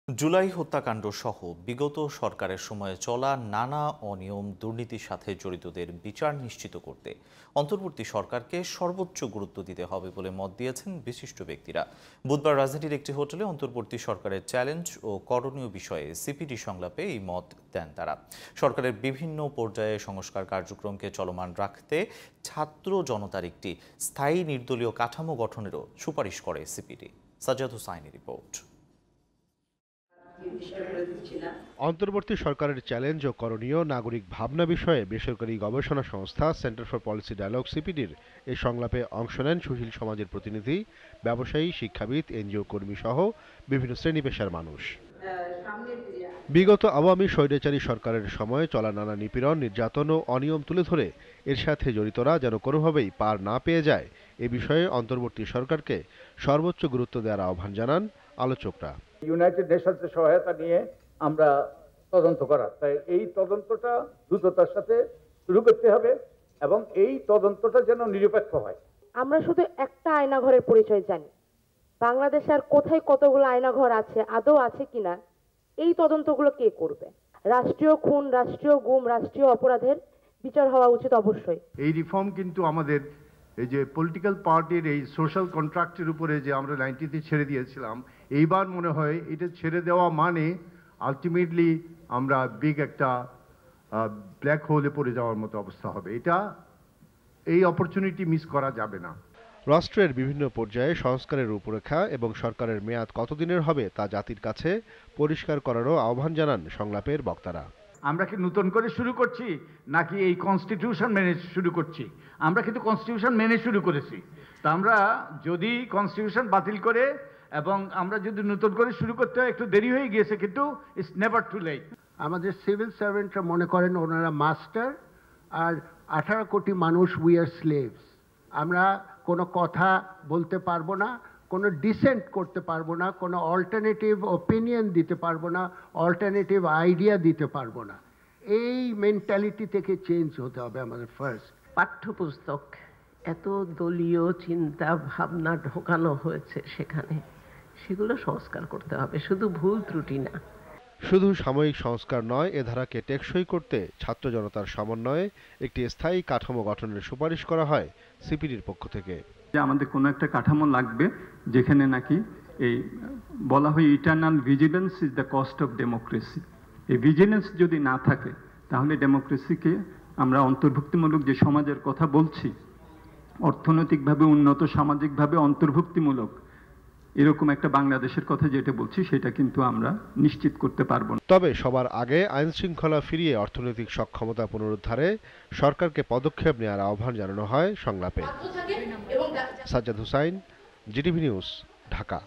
জুলাই হত্যাকাণ্ড সহ বিগত সরকারের সময়ে চলা নানা অনিয়ম দুর্নীতির সাথে জড়িতদের বিচার নিশ্চিত করতে অন্তর্বর্তী সরকারকে সর্বোচ্চ গুরুত্ব দিতে হবে বলে মত দিয়েছেন বিশিষ্ট ব্যক্তিরা। বুধবার রাজধানীর একটি হোটেলে অন্তর্বর্তী সরকারের চ্যালেঞ্জ ও করণীয় বিষয়ে সিপিডি সংলাপে এই মত দেন তারা। সরকারের বিভিন্ন পর্যায়ে সংস্কার কার্যক্রমকে চলমান রাখতে ছাত্র জনতার একটি স্থায়ী নির্দলীয় কাঠামো গঠনেরও সুপারিশ করে সিপিডি। সাজ্জাদ হোসাইনের রিপোর্ট। অন্তর্বর্তী সরকারের চ্যালেঞ্জ ও করণীয় নাগরিক ভাবনা বিষয়ে বেসরকারি গবেষণা সংস্থা সেন্টার ফর পলিসি ডায়ালগ সিপিডির এই সংলাপে অংশ নেন সুশীল সমাজের প্রতিনিধি, ব্যবসায়ী, শিক্ষাবিদ, এনজিও কর্মী সহ বিভিন্ন শ্রেণী পেশার মানুষ। বিগত আওয়ামী স্বৈরাচারী সরকারের সময়ে চলা নানা নিপীড়ন, নির্যাতন ও অনিয়ম তুলে ধরে এর সাথে জড়িতরা যেন কোনোভাবেই পার না পেয়ে যায় এ বিষয়ে অন্তর্বর্তী সরকারকে সর্বোচ্চ গুরুত্ব দেওয়ার আহ্বান জানান আলোচকরা। ইউনাইটেড নেশনসের সহায়তা নিয়ে আমরা তদন্ত করা, তাই এই তদন্তটা দ্রুততার সাথে শুরু করতে হবে এবং এই তদন্তটা যেন নিরপেক্ষ হয়। আমরা শুধু একটা আয়নাঘরের পরিচয় জানি, বাংলাদেশে আর কোথায় কতগুলো আয়নাঘর আছে, আদৌ আছে কিনা, এই তদন্তগুলো কে করবে? রাষ্ট্রীয় খুন, রাষ্ট্রীয় গুম, রাষ্ট্রীয় অপরাধের বিচার হওয়া উচিত অবশ্যই। এই রিফর্ম কিন্তু আমাদের এই যে পলিটিক্যাল পার্টির এই সোশ্যাল কন্ট্রাক্টের উপরে যে আমরা 90-তে ছেড়ে দিয়েছিলাম, এইবার মনে হয় এটা ছেড়ে দেওয়া মানে আলটিমেটলি আমরা বিগ একটা ব্ল্যাক হোলে পড়ে যাওয়ার মতো অবস্থা হবে। এই অপরচুনিটি মিস করা যাবে না। রাষ্ট্রের বিভিন্ন পর্যায়ে সংস্কারের রূপরেখা এবং সরকারের মেয়াদ কতদিনের হবে তা জাতির কাছে পরিষ্কার করারও আহ্বান জানান সংলাপের বক্তারা। আমরা কি নতুন করে শুরু করছি নাকি এই কনস্টিটিউশন মেনে শুরু করছি? আমরা কিন্তু কনস্টিটিউশন মেনে শুরু করেছি। তা আমরা যদি কনস্টিটিউশন বাতিল করে এবং আমরা যদি নতুন করে শুরু করতে হয়, একটু দেরি হয়ে গিয়েছে, কিন্তু ইটস নেভার টু লেট। আমাদের সিভিল সার্ভেন্টরা মনে করেন ওনারা মাস্টার, আর 18 কোটি মানুষ উই আর স্লেভস। আমরা কোনো কথা বলতে পারবো না, কোনো ডিসেন্ট করতে পারবো না, কোনো অল্টারনেটিভ ওপিনিয়ন দিতে পারবো না, অল্টারনেটিভ আইডিয়া দিতে পারবো না। এই মেন্টালিটি থেকে চেঞ্জ হতে হবে আমাদের ফার্স্ট। পাঠ্যপুস্তক এত দলীয় চিন্তা ভাবনা ঢোকানো হয়েছে সেখানে, সেগুলো সংস্কার করতে হবে, শুধু ভুল ত্রুটি না। শুধু সাময়িক সংস্কার নয়, এ ধারাকে টেকসই করতে ছাত্র জনতার সমন্বয়ে একটি স্থায়ী কাঠামো গঠনের সুপারিশ করা হয় সিপিডির পক্ষ থেকে। আমাদের কোনো একটা কাঠামো লাগবে যেখানে নাকি এই বলা হয় eternal vigilance is the cost of democracy. এই ভিজিলেন্স যদি না থাকে তাহলে ডেমোক্রেসিকে আমরা অন্তর্ভুক্তিমূলক যে সমাজের কথা বলছি, অর্থনৈতিকভাবে উন্নত, সামাজিকভাবে অন্তর্ভুক্তিমূলক এরকম একটা বাংলাদেশের কথা যেটা বলছি, সেটা কিন্তু আমরা নিশ্চিত করতে পারবো না। তবে সবার আগে আইন শৃঙ্খলা ফিরিয়ে অর্থনৈতিক সক্ষমতা পুনরুদ্ধারে সরকারকে পদক্ষেপ নেওয়ার আহ্বান জানানো হয় সংলাপে। Sajjad Hossain, GTV news, Dhaka.